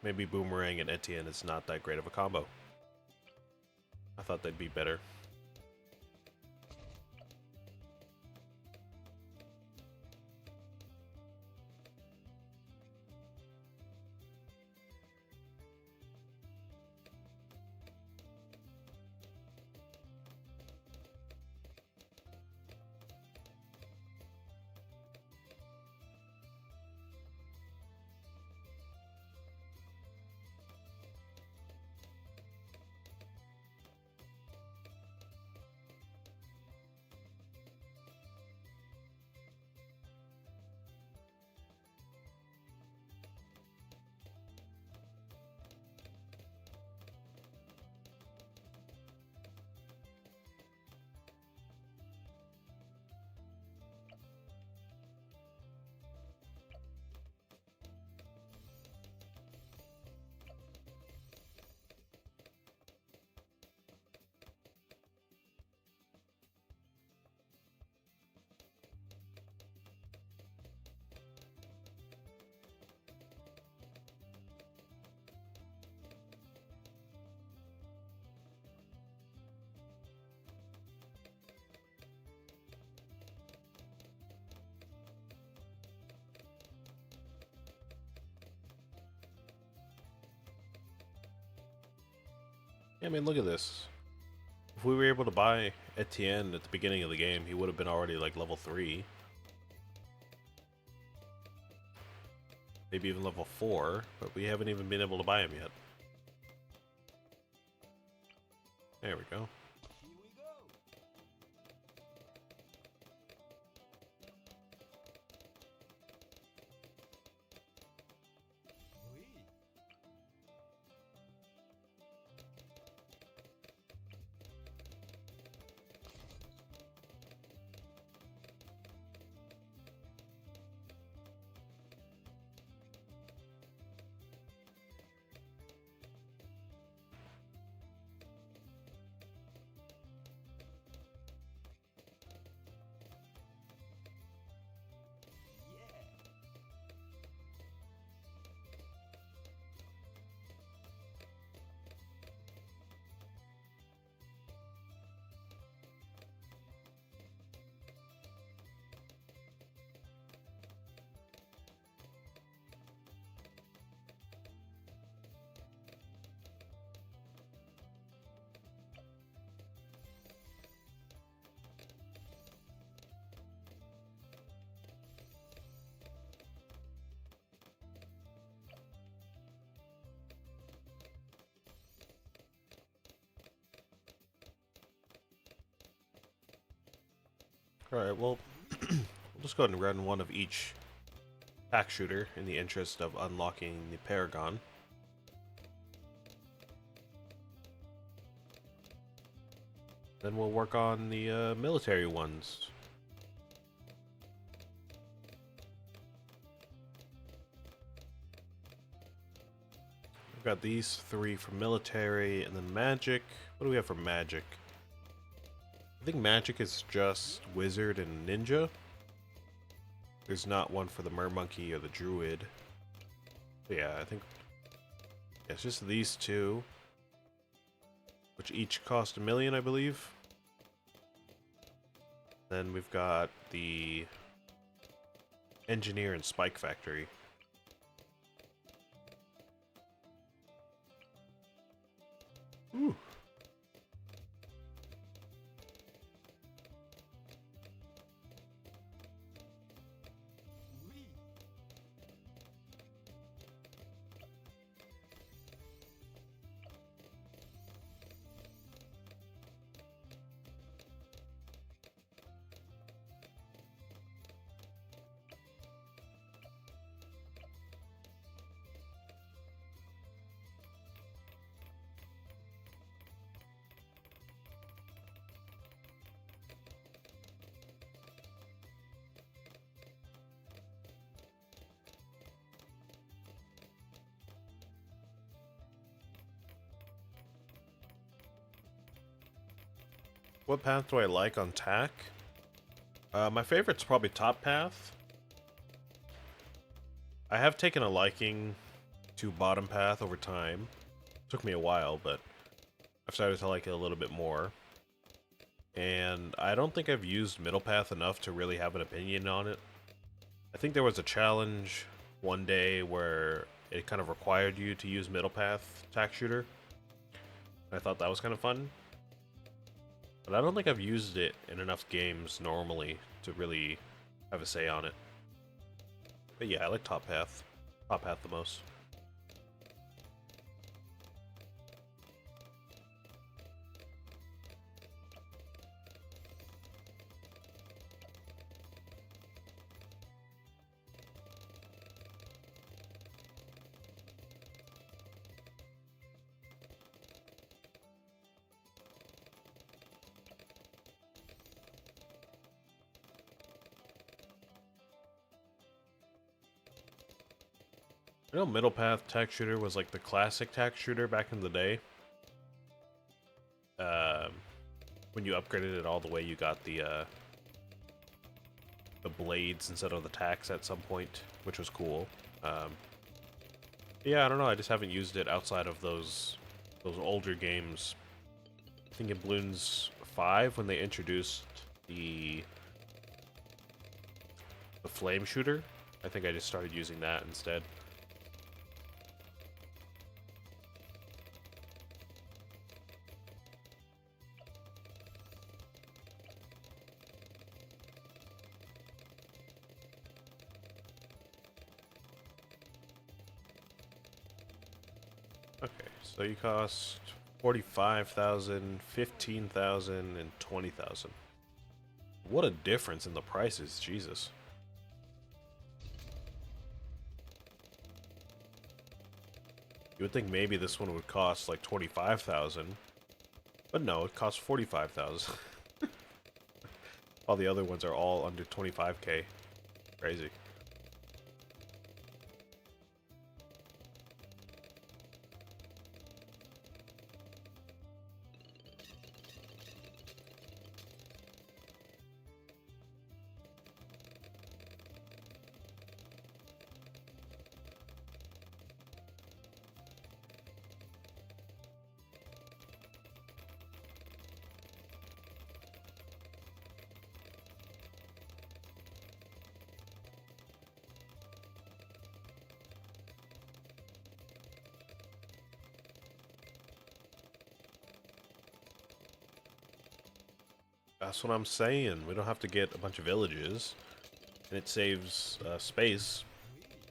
maybe Boomerang and Etienne is not that great of a combo. I thought they'd be better. Yeah, I mean, look at this. If we were able to buy Etienne at the beginning of the game, he would have been already like level 3. Maybe even level 4, but we haven't even been able to buy him yet. There we go. Alright, well, we'll just go ahead and run one of each pack shooter in the interest of unlocking the Paragon. Then we'll work on the military ones. We've got these 3 for military, and then magic. What do we have for magic? I think magic is just wizard and ninja. There's not one for the mermonkey or the druid. But yeah, I think it's just these 2, which each cost 1 million, I believe. Then we've got the engineer and spike factory. Ooh. What path do I like on tack? My favorite's probably top path. I have taken a liking to bottom path over time. Took me a while, but I've started to like it a little bit more. And I don't think I've used middle path enough to really have an opinion on it. I think there was a challenge one day where it kind of required you to use middle path tack shooter. I thought that was kind of fun. But I don't think I've used it in enough games normally to really have a say on it. But yeah, I like top path. Top path the most. I know middle path tack shooter was like the classic tack shooter back in the day. When you upgraded it all the way, you got the blades instead of the tacks at some point, which was cool. Yeah, I don't know. I just haven't used it outside of those older games. I think in Bloons 5 when they introduced the flame shooter, I think I just started using that instead. Okay, so you cost 45,000, 15,000, and 20,000. What a difference in the prices, Jesus. You would think maybe this one would cost like 25,000, but no, it costs 45,000. All the other ones are all under 25k. Crazy. That's what I'm saying. We don't have to get a bunch of villages, and it saves space,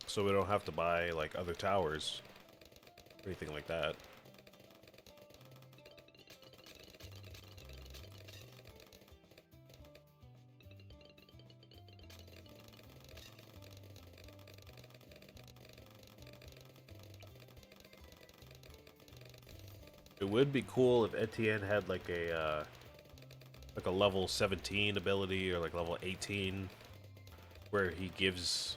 so we don't have to buy like other towers or anything like that. It would be cool if Etienne had like a level 17 ability or like level 18 where he gives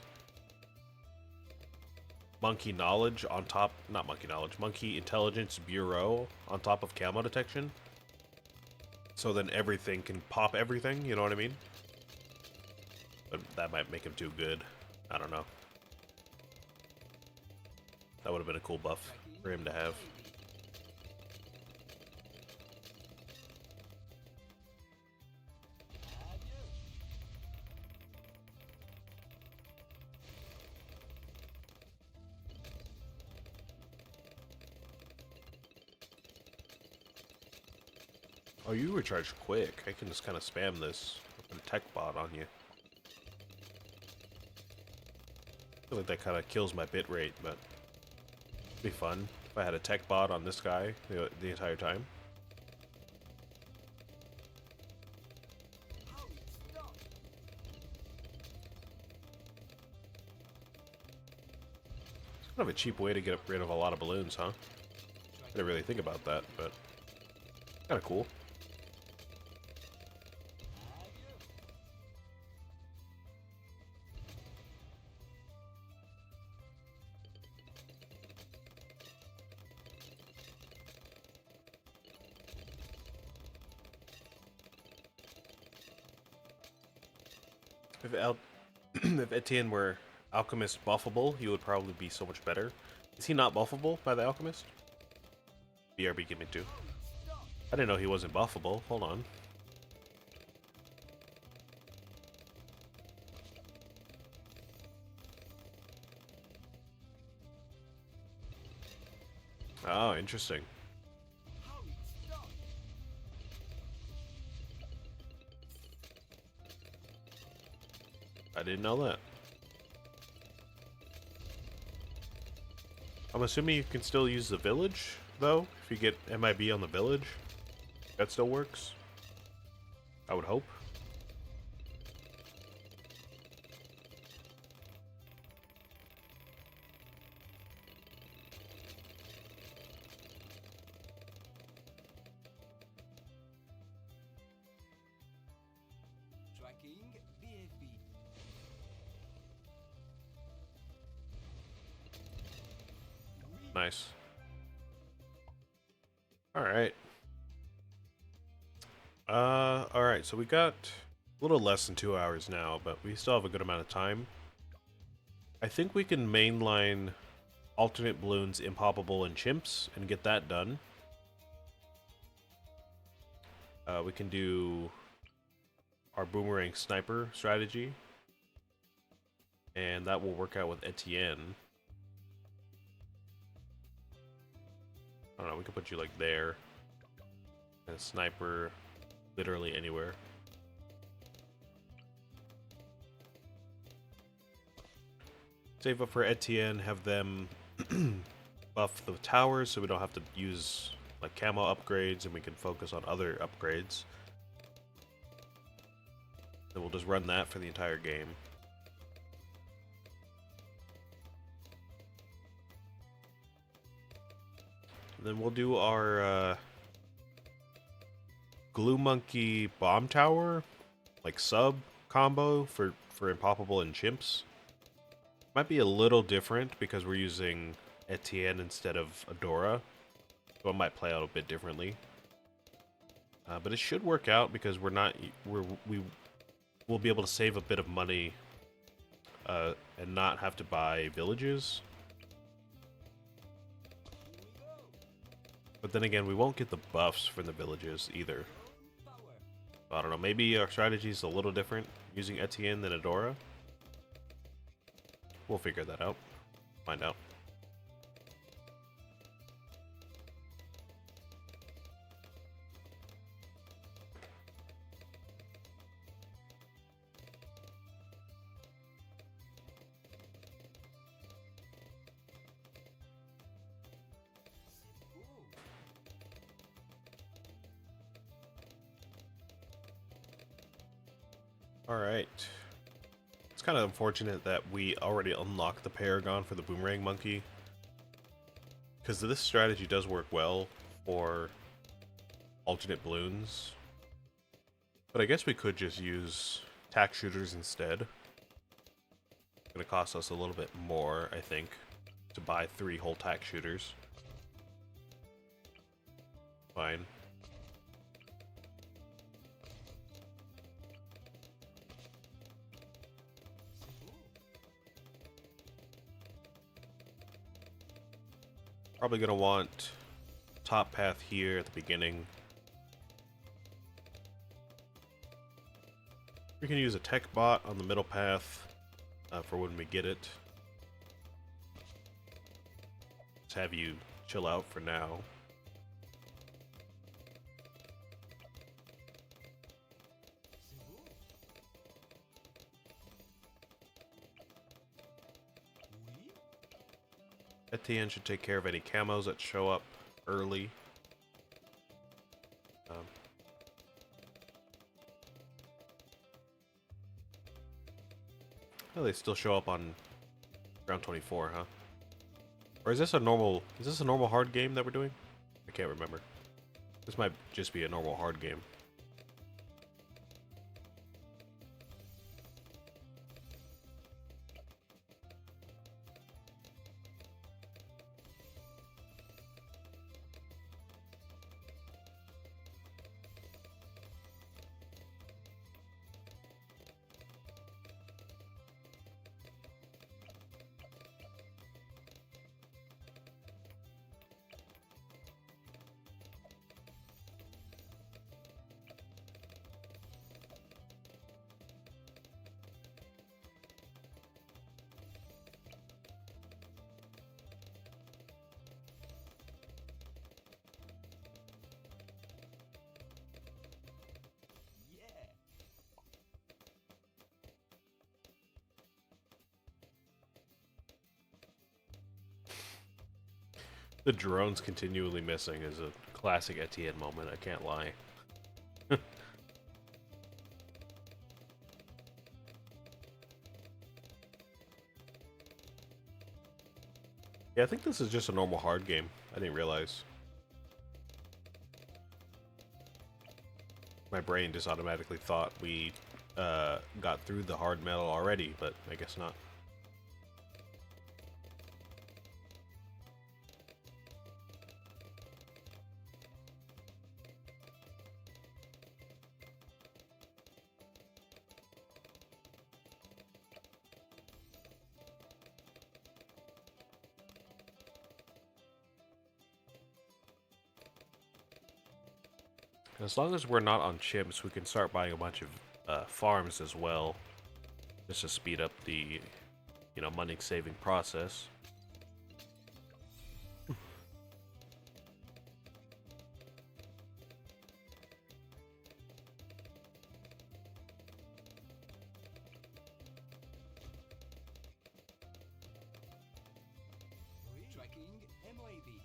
monkey knowledge on top, not monkey knowledge, monkey intelligence bureau on top of camo detection. So then everything can pop everything, you know what I mean? But that might make him too good. I don't know. That would have been a cool buff for him to have. Oh, you recharge quick. I can just kind of spam this with a tech bot on you. I feel like that kind of kills my bit rate, but it'd be fun if I had a tech bot on this guy the entire time. It's kind of a cheap way to get rid of a lot of balloons, huh? I didn't really think about that, but kind of cool. If if Etienne were Alchemist buffable, he would probably be so much better. Is he not buffable by the Alchemist? BRB, give me 2. I didn't know he wasn't buffable. Hold on. Oh, interesting. I didn't know that. I'm assuming you can still use the village, though, if you get MIB on the village. That still works. I would hope. Tracking VFB. Nice. Alright. Alright, so we got a little less than 2 hours now, but we still have a good amount of time. I think we can mainline alternate balloons, impoppable, and chimps, and get that done. We can do our boomerang sniper strategy, and that will work out with Etienne. I don't know, we could put you like there, and a sniper literally anywhere. Save up for Etienne, have them buff the towers so we don't have to use like camo upgrades, and we can focus on other upgrades. Then we'll just run that for the entire game. And then we'll do our glue monkey bomb tower, like sub combo for impoppable and chimps. Might be a little different because we're using Etienne instead of Adora, so it might play out a bit differently. But it should work out because we will be able to save a bit of money and not have to buy villages. But then again, we won't get the buffs from the villages either. So I don't know, maybe our strategy is a little different using Etienne than Adora. We'll figure that out. Find out. Alright. It's kind of unfortunate that we already unlocked the Paragon for the Boomerang Monkey, because this strategy does work well for alternate balloons. But I guess we could just use tack shooters instead. It's going to cost us a little bit more, I think, to buy 3 whole tack shooters. Fine. Probably gonna want top path here at the beginning. We can use a tech bot on the middle path for when we get it. Just have you chill out for now. Etienne should take care of any camos that show up early. Oh, they still show up on round 24, huh? Or is this a normal hard game that we're doing? I can't remember. This might just be a normal hard game. The drones continually missing is a classic Etienne moment, I can't lie. Yeah, I think this is just a normal hard game. I didn't realize. My brain just automatically thought we got through the hard metal already, but I guess not. As long as we're not on chimps, we can start buying a bunch of farms as well, just to speed up the, money saving process. Tracking MOAB.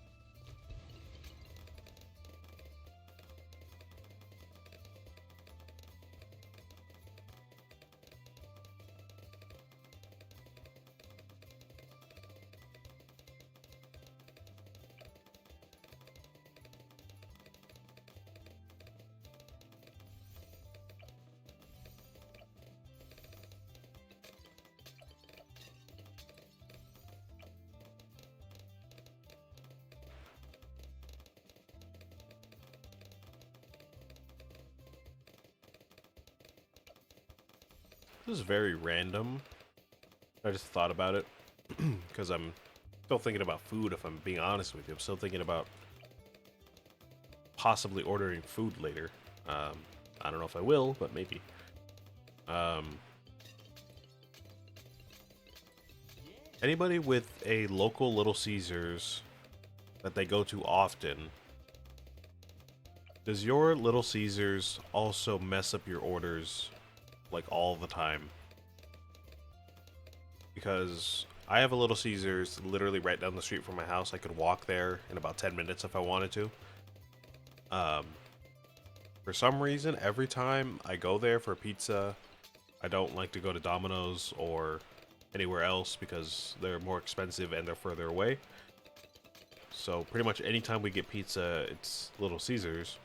This is very random. I just thought about it because I'm still thinking about food, if I'm being honest with you. I'm still thinking about possibly ordering food later. I don't know if I will, but maybe. Anybody with a local Little Caesars that they go to often, does your Little Caesars also mess up your orders like all the time? Because I have a Little Caesars literally right down the street from my house. I could walk there in about 10 minutes if I wanted to. For some reason, every time I go there for pizza, I don't like to go to Domino's or anywhere else because they're more expensive and they're further away. So pretty much anytime we get pizza, it's Little Caesars.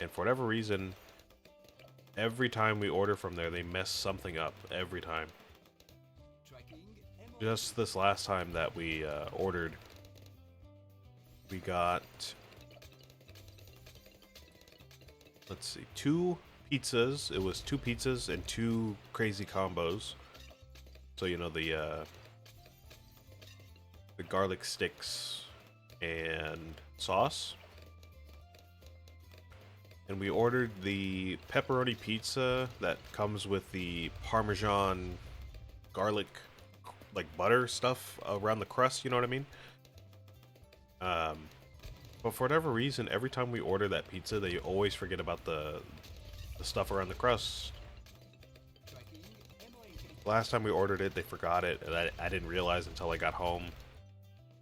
And for whatever reason, every time we order from there, they mess something up every time. Just this last time that we ordered, we got, let's see, 2 pizzas. It was 2 pizzas and 2 crazy combos. So, the garlic sticks and sauce. And we ordered the pepperoni pizza that comes with the Parmesan garlic, like butter stuff around the crust, you know what I mean? But for whatever reason, every time we order that pizza, they always forget about the stuff around the crust. Last time we ordered it, they forgot it, and I didn't realize until I got home.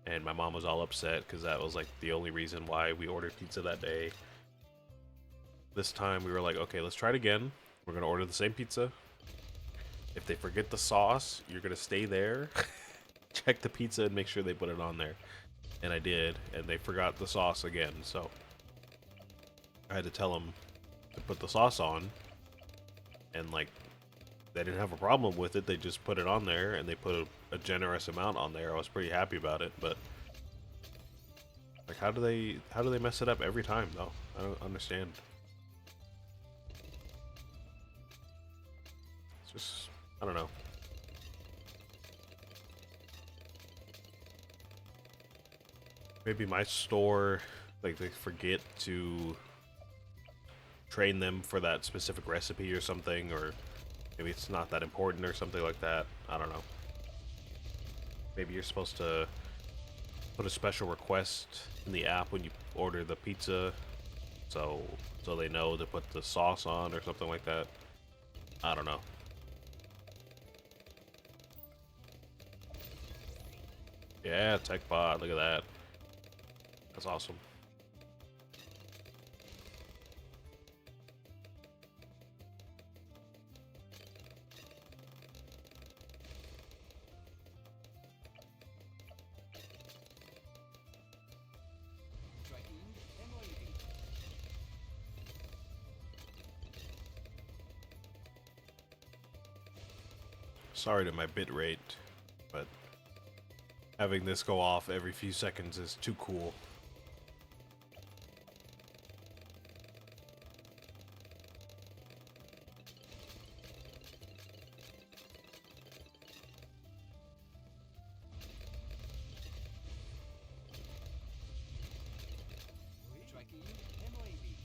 And my mom was all upset because that was like the only reason why we ordered pizza that day. This time we were like, okay, let's try it again. We're gonna order the same pizza. If they forget the sauce, you're gonna stay there, check the pizza and make sure they put it on there. And I did, and they forgot the sauce again, so I had to tell them to put the sauce on. And like, they didn't have a problem with it, they just put it on there, and they put a generous amount on there. I was pretty happy about it, but like, how do they mess it up every time though? I don't understand. It's just, I don't know. Maybe my store, like, they forget to train them for that specific recipe or something, or maybe it's not that important or something like that. I don't know. Maybe you're supposed to put a special request in the app when you order the pizza, so they know to put the sauce on or something like that. I don't know. Yeah, tech bot, look at that. That's awesome. Tracking MOAB. Sorry to my bit rate, but having this go off every few seconds is too cool. Tracking MOAB.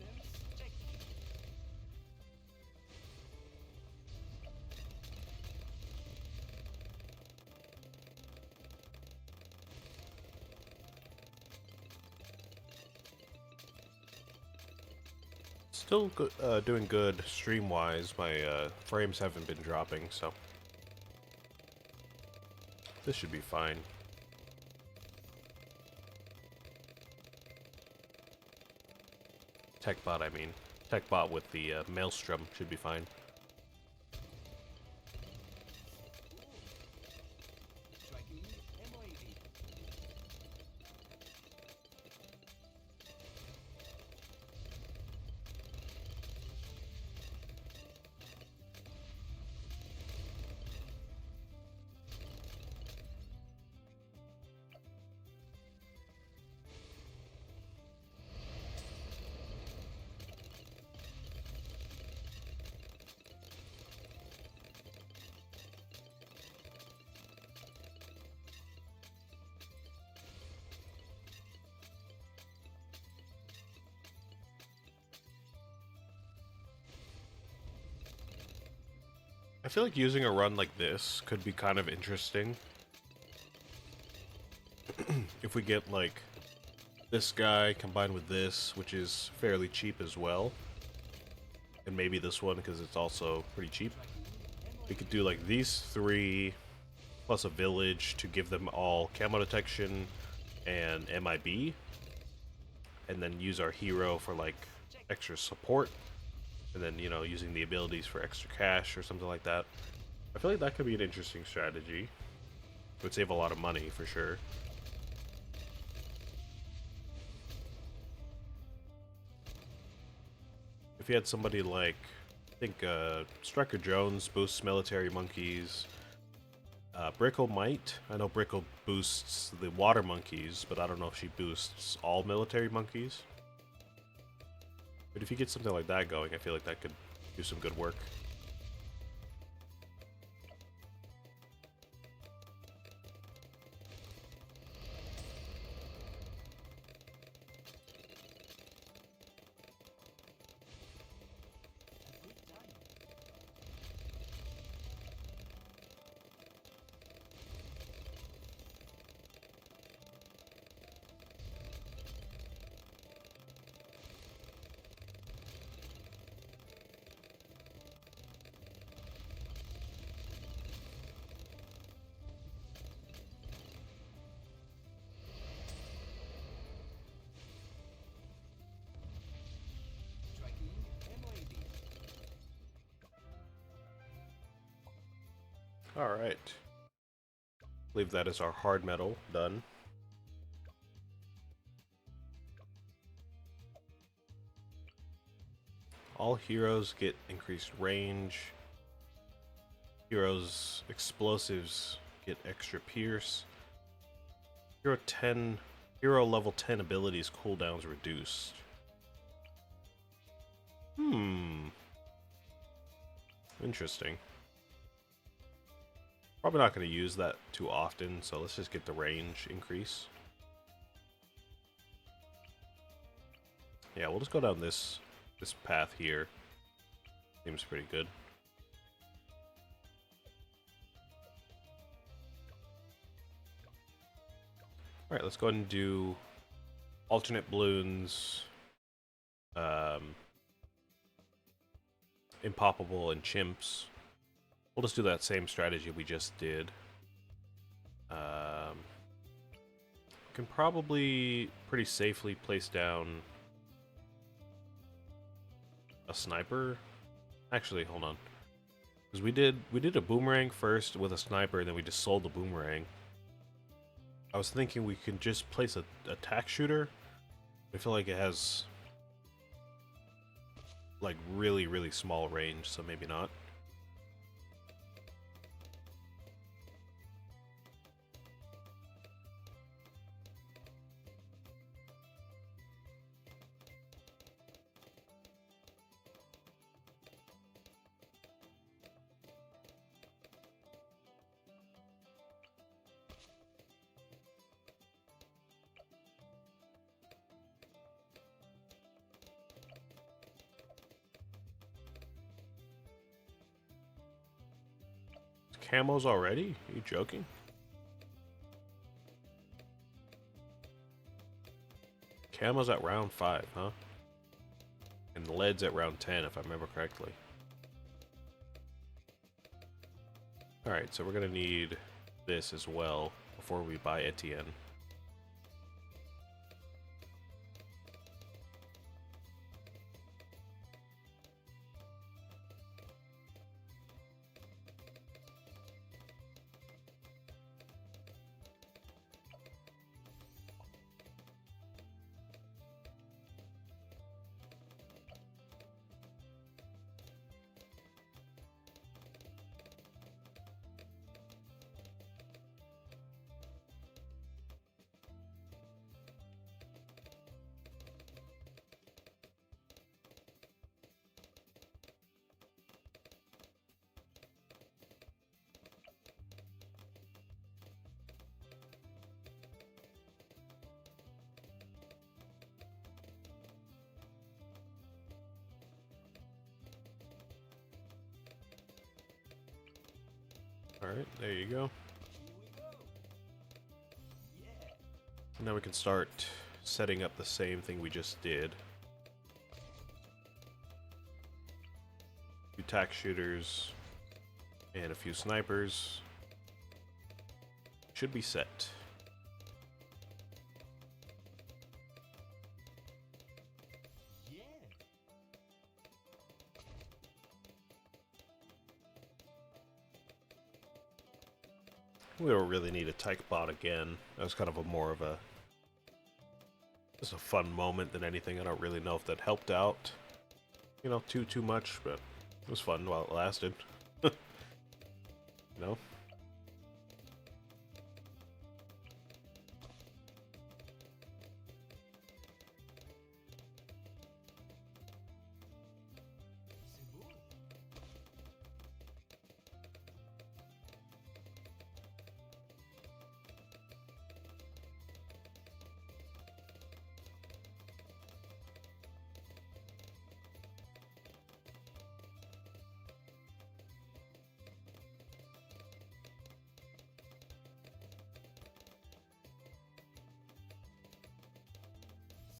Systems check. Still doing good stream-wise. My frames haven't been dropping, so this should be fine. TechBot, I mean. TechBot with the Maelstrom should be fine. Tracking MOAB. I feel like using a run like this could be kind of interesting. If we get, like, this guy combined with this, which is fairly cheap as well. And maybe this one, because it's also pretty cheap. We could do, like, these three, plus a village to give them all camo detection and MIB. And then use our hero for, like, extra support. And then, you know, using the abilities for extra cash or something like that. I feel like that could be an interesting strategy. It would save a lot of money, for sure. If you had somebody like, I think, Striker Jones boosts military monkeys. Brickle might. I know Brickle boosts the water monkeys, but I don't know if she boosts all military monkeys. But if you get something like that going, I feel like that could do some good work. Good time. Tracking MOAB. Alright. I believe that is our hard metal done. All heroes get increased range. Heroes' explosives get extra pierce. Hero level 10 abilities cooldowns reduced. Interesting. Probably not going to use that too often, so let's just get the range increase. Yeah, we'll just go down this path here. Seems pretty good. Alright, let's go ahead and do alternate balloons, impoppable, and chimps. We'll just do that same strategy we just did. Can probably pretty safely place down a sniper. Actually, hold on. Because we did a boomerang first with a sniper, and then we just sold the boomerang. I was thinking we could just place a attack shooter. I feel like it has like really small range, so maybe not. Camos already? Are you joking? Camos at round 5, huh? And lead's at round 10, if I remember correctly. Alright, so we're gonna need this as well before we buy Etienne. Alright, there you go. Here we go. Yeah. Now we can start setting up the same thing we just did. A few tack shooters and a few snipers. Should be set. Yeah. We don't really need a tyke bot again. That was kind of a more of a just a fun moment than anything. I don't really know if that helped out, you know, too much, but it was fun while it lasted. You know.